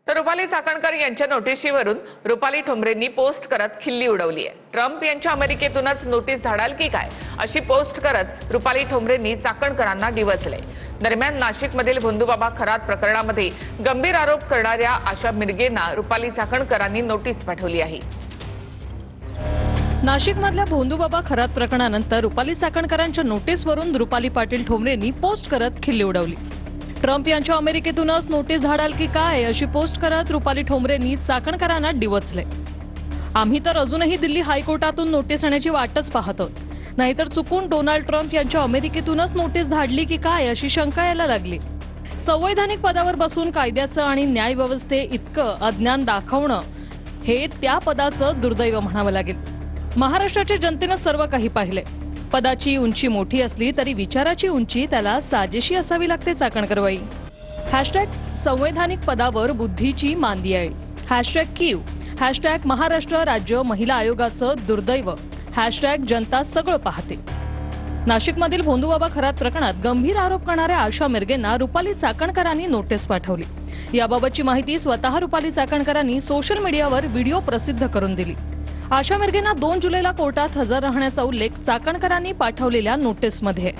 तर रुपाली चाकणकर यांच्या नोटिशीवरून रुपाली ठोंबरेंनी पोस्ट करत खिल्ली उडवली आहे। ट्रम्प यांच्या अमेरिकेतूनच नोटीस धाडाल की काय अशी पोस्ट करत रुपाली ठोंबरेंनी चाकणकरांना डिवचले। दरम्यान नाशिकमधील भोंदूबाबा खरात प्रकरणामध्ये गंभीर आरोप करणाऱ्या आशा मिरगेंना रुपाली चाकणकरांनी नोटीस पाठवली आहे। नाशिकमधल्या भोंदूबाबा खरात प्रकरणानंतर रुपाली चाकणकरांच्या नोटीसवरून रुपाली पाटील ठोंबरेंनी पोस्ट करत खिल्ली उडवली। ट्रम्प यांच्या अमेरिकेतूनच नोटीस धाडाल की काय अशी पोस्ट करत रुपाली ठोंबरेंनी चाकणकरांना डिवचले। आम्ही तर अजूनही दिल्ली हायकोर्टातून नोटीस येण्याची वाटच पाहतो, नाहीतर चुकून डोनाल्ड ट्रम्प यांच्या अमेरिकेतूनच नोटीस धाडली की काय अशी शंका यायला लागली। संवैधानिक पदावर बसून कायद्याचं आणि न्यायव्यवस्थे इतकं अज्ञान दाखवणं हे त्या पदाचं दुर्दैव म्हणावं लागेल। महाराष्ट्राच्या जनतेनं सर्व काही पाहिले। पदाची उंची मोठी असली तरी विचाराची उंची त्याला साजेशी असावी लागते। चाकणकरबाई #संवैधानिक पदावर बुद्धीची मांदी आहे। कीव #महाराष्ट्र राज्य महिला आयोगाचं दुर्दैव #जनता सगळं पाहते। नाशिकमधील भोंदूबाबा खरात प्रकरणात गंभीर आरोप करणाऱ्या आशा मिरगेंना रुपाली चाकणकरांनी नोटीस पाठवली। याबाबतची माहिती स्वतः रुपाली चाकणकरांनी सोशल मीडियावर व्हिडिओ प्रसिद्ध करून दिली। आशा मिरगेंना 2 जुलैला कोर्टात हजर राहण्याचा उल्लेख चाकणकरांनी पाठवलेल्या नोटीसमध्ये आहे।